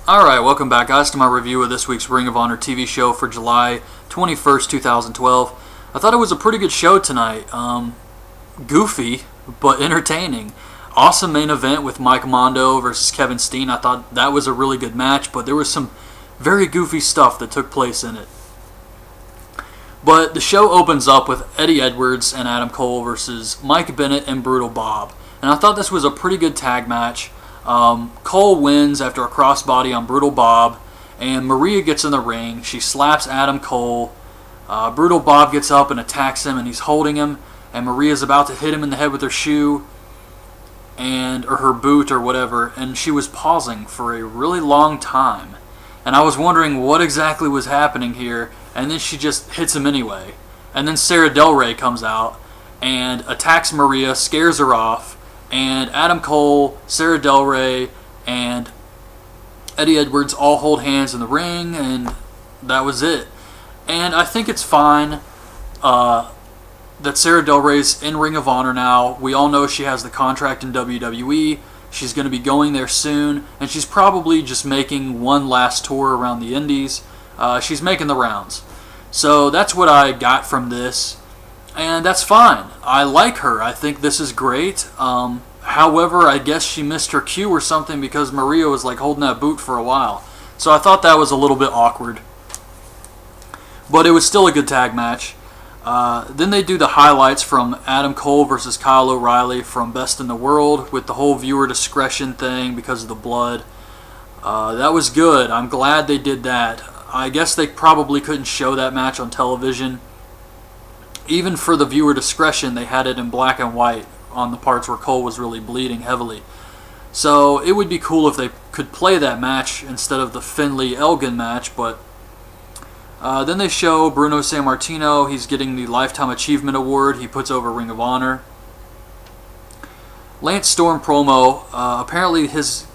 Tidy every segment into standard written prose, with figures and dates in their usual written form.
Alright, welcome back guys to my review of this week's Ring of Honor TV show for July 21st, 2012. I thought it was a pretty good show tonight. Goofy, but entertaining. Awesome main event with Mike Mondo versus Kevin Steen. I thought that was a really good match, but there was some very goofy stuff that took place in it. But the show opens up with Eddie Edwards and Adam Cole versus Mike Bennett and Brutal Bob. And I thought this was a pretty good tag match. Cole wins after a crossbody on Brutal Bob, and Maria gets in the ring. She slaps Adam Cole. Brutal Bob gets up and attacks him, and he's holding him, and Maria's about to hit him in the head with her shoe, or her boot or whatever, and she was pausing for a really long time. And I was wondering what exactly was happening here, and then she just hits him anyway. And then Sarah Del Rey comes out and attacks Maria, scares her off, and Adam Cole, Sarah Del Rey, and Eddie Edwards all hold hands in the ring, and that was it. And I think it's fine that Sarah Del Rey's in Ring of Honor now. We all know she has the contract in WWE. She's going to be going there soon, and she's probably just making one last tour around the Indies. She's making the rounds. So that's what I got from this. And that's fine. I like her. I think this is great. However, I guess she missed her cue or something because Maria was like holding that boot for a while. So I thought that was a little bit awkward. But it was still a good tag match. Then they do the highlights from Adam Cole versus Kyle O'Reilly from Best in the World with the whole viewer discretion thing because of the blood. That was good. I'm glad they did that. I guess they probably couldn't show that match on television. Even for the viewer discretion, they had it in black and white on the parts where Cole was really bleeding heavily. So it would be cool if they could play that match instead of the Finlay-Elgin match, but then they show Bruno Sammartino. He's getting the Lifetime Achievement Award. He puts over Ring of Honor. Lance Storm promo. Apparently his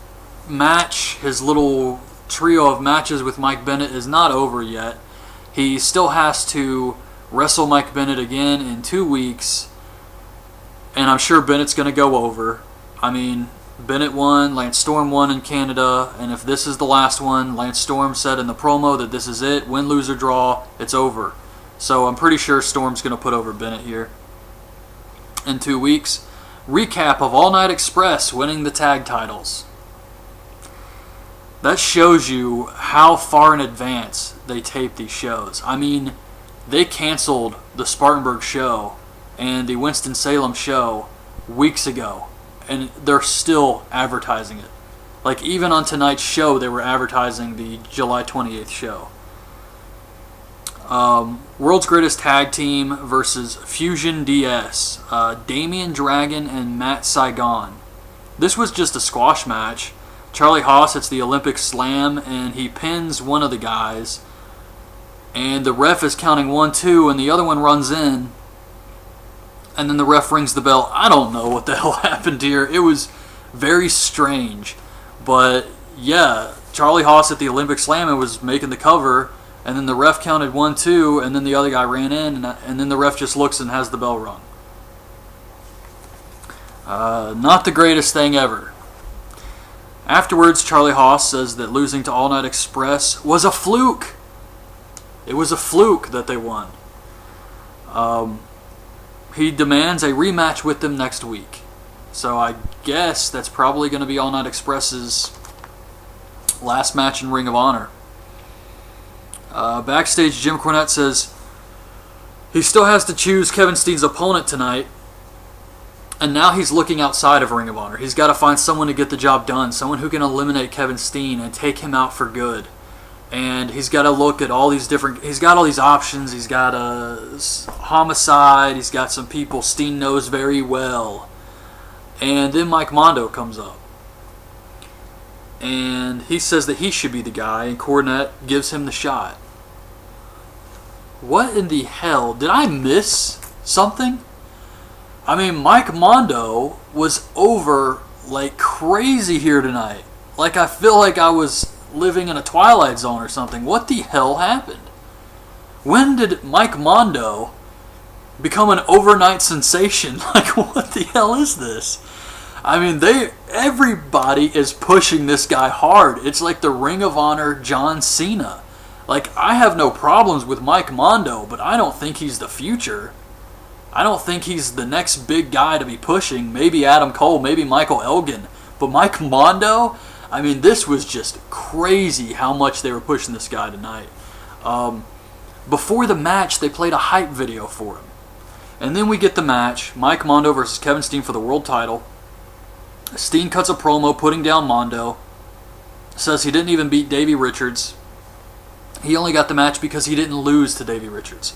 match, his little trio of matches with Mike Bennett is not over yet. He still has to wrestle Mike Bennett again in 2 weeks, and I'm sure Bennett's going to go over. I mean, Bennett won, Lance Storm won in Canada, and if this is the last one, Lance Storm said in the promo that this is it, win, lose, or draw, it's over. So I'm pretty sure Storm's going to put over Bennett here in 2 weeks. Recap of All Night Express winning the tag titles. That shows you how far in advance they tape these shows. I mean, they canceled the Spartanburg show and the Winston-Salem show weeks ago, and they're still advertising it. Like, even on tonight's show, they were advertising the July 28th show. World's Greatest Tag Team versus Fusion DS. Damian Dragon and Matt Saigon. This was just a squash match. Charlie Haas hits the Olympic Slam, and he pins one of the guys. And the ref is counting 1, 2, and the other one runs in. And then the ref rings the bell. I don't know what the hell happened here. It was very strange. But yeah, Charlie Haas at the Olympic Slam and was making the cover. And then the ref counted 1, 2, and then the other guy ran in. And then the ref just looks and has the bell rung. Not the greatest thing ever. Afterwards, Charlie Haas says that losing to All Night Express was a fluke. It was a fluke that they won. He demands a rematch with them next week. So I guess that's probably going to be All Night Express's last match in Ring of Honor. Backstage, Jim Cornette says he still has to choose Kevin Steen's opponent tonight. And now he's looking outside of Ring of Honor. He's got to find someone to get the job done. Someone who can eliminate Kevin Steen and take him out for good. And he's got to look at all these different... He's got all these options. He's got a Homicide. He's got some people Steen knows very well. And then Mike Mondo comes up. And he says that he should be the guy. And Cornette gives him the shot. What in the hell? Did I miss something? I mean, Mike Mondo was over like crazy here tonight. Like, I feel like I was living in a Twilight Zone or something. What the hell happened? When did Mike Mondo become an overnight sensation? Like, what the hell is this? I mean, everybody is pushing this guy hard. It's like the Ring of Honor John Cena. Like, I have no problems with Mike Mondo, but I don't think he's the future. I don't think he's the next big guy to be pushing. Maybe Adam Cole, maybe Michael Elgin. But Mike Mondo, I mean, this was just crazy how much they were pushing this guy tonight. Before the match, they played a hype video for him. And then we get the match, Mike Mondo versus Kevin Steen for the world title. Steen cuts a promo putting down Mondo. Says he didn't even beat Davey Richards. He only got the match because he didn't lose to Davey Richards.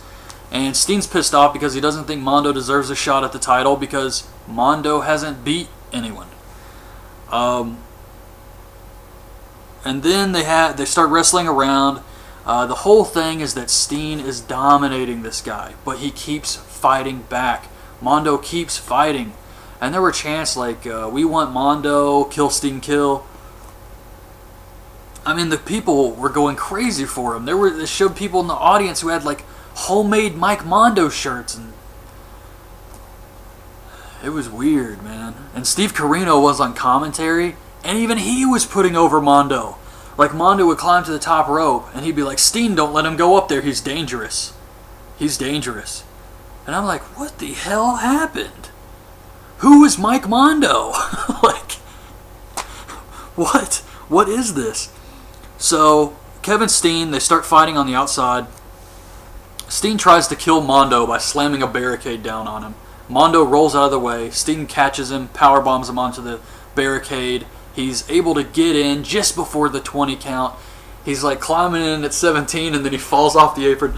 And Steen's pissed off because he doesn't think Mondo deserves a shot at the title because Mondo hasn't beat anyone. And then they start wrestling around. The whole thing is that Steen is dominating this guy, but he keeps fighting back. Mondo keeps fighting. And there were chants like, we want Mondo, kill Steen, kill. I mean, the people were going crazy for him. They showed people in the audience who had like homemade Mike Mondo shirts, and it was weird, man. And Steve Corino was on commentary, and even he was putting over Mondo. Like, Mondo would climb to the top rope, and he'd be like, Steen, don't let him go up there. He's dangerous. He's dangerous. And I'm like, what the hell happened? Who is Mike Mondo? Like, what? What is this? So, Kevin Steen, they start fighting on the outside. Steen tries to kill Mondo by slamming a barricade down on him. Mondo rolls out of the way. Steen catches him, powerbombs him onto the barricade. He's able to get in just before the 20 count. He's like climbing in at 17 and then he falls off the apron.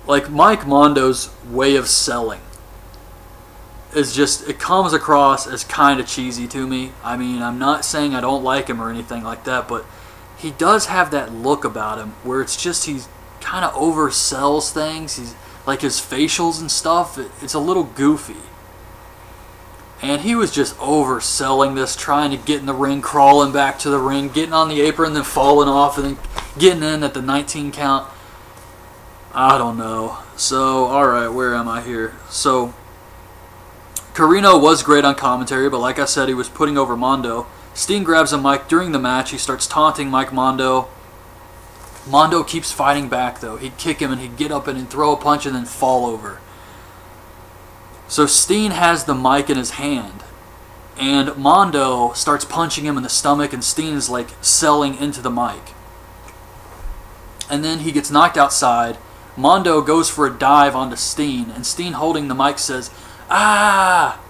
Like, Mike Mondo's way of selling is just, it comes across as kind of cheesy to me. I mean, I'm not saying I don't like him or anything like that, but he does have that look about him where it's just he's kind of oversells things. He's like, his facials and stuff, it's a little goofy. And he was just overselling this, trying to get in the ring, crawling back to the ring, getting on the apron, then falling off, and then getting in at the 19 count. I don't know. So, alright, where am I here? So, Corino was great on commentary, but like I said, he was putting over Mondo. Steen grabs a mic during the match. He starts taunting Mike Mondo. Mondo keeps fighting back, though. He'd kick him, and he'd get up and throw a punch and then fall over. So Steen has the mic in his hand, and Mondo starts punching him in the stomach, and Steen's like selling into the mic. And then he gets knocked outside. Mondo goes for a dive onto Steen, and Steen, holding the mic, says, "Ah!"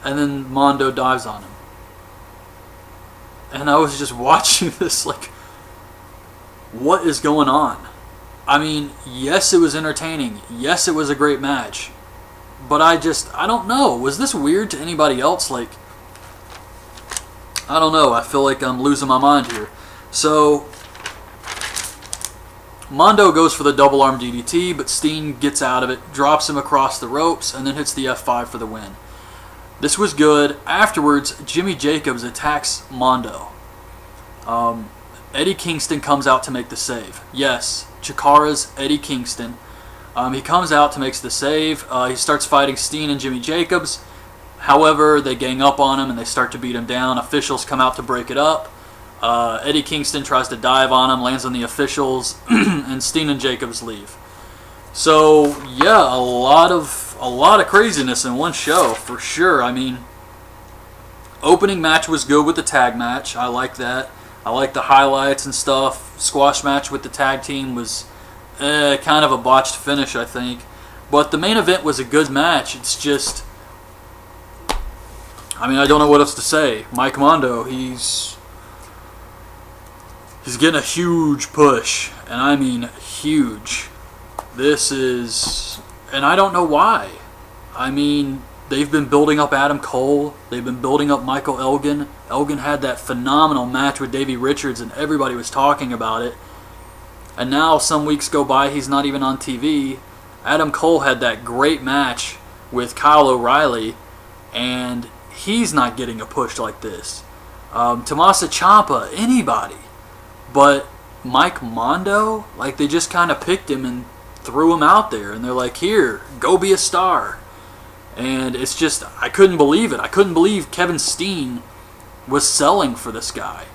And then Mondo dives on him. And I was just watching this like, what is going on? I mean, yes, it was entertaining. Yes, it was a great match. But I don't know. Was this weird to anybody else? Like, I don't know. I feel like I'm losing my mind here. So, Mondo goes for the double arm DDT, but Steen gets out of it, drops him across the ropes, and then hits the F5 for the win. This was good. Afterwards, Jimmy Jacobs attacks Mondo. Eddie Kingston comes out to make the save. Yes, Chikara's Eddie Kingston. He comes out to make the save. He starts fighting Steen and Jimmy Jacobs. However, they gang up on him and they start to beat him down. Officials come out to break it up. Eddie Kingston tries to dive on him, lands on the officials, and Steen and Jacobs leave. So yeah, a lot of craziness in one show for sure. I mean, opening match was good with the tag match. I like that. I like the highlights and stuff. Squash match with the tag team was kind of a botched finish, I think. But the main event was a good match. It's just, I mean, I don't know what else to say. Mike Mondo, he's getting a huge push, and I mean huge. This is, and I don't know why. I mean, they've been building up Adam Cole. They've been building up Michael Elgin. Elgin had that phenomenal match with Davey Richards, and everybody was talking about it. And now some weeks go by, he's not even on TV. Adam Cole had that great match with Kyle O'Reilly, and he's not getting a push like this. Tommaso Ciampa, anybody. But Mike Mondo, like, they just kind of picked him and threw him out there, and they're like, here, go be a star. And it's just, I couldn't believe it. I couldn't believe Kevin Steen was selling for this guy.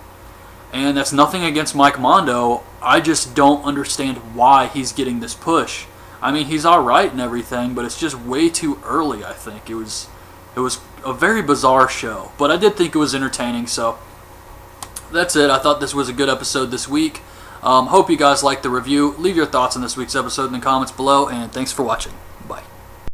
And that's nothing against Mike Mondo. I just don't understand why he's getting this push. I mean, he's alright and everything, but it's just way too early, I think. It was a very bizarre show. But I did think it was entertaining, so that's it. I thought this was a good episode this week. Hope you guys liked the review. Leave your thoughts on this week's episode in the comments below, and thanks for watching.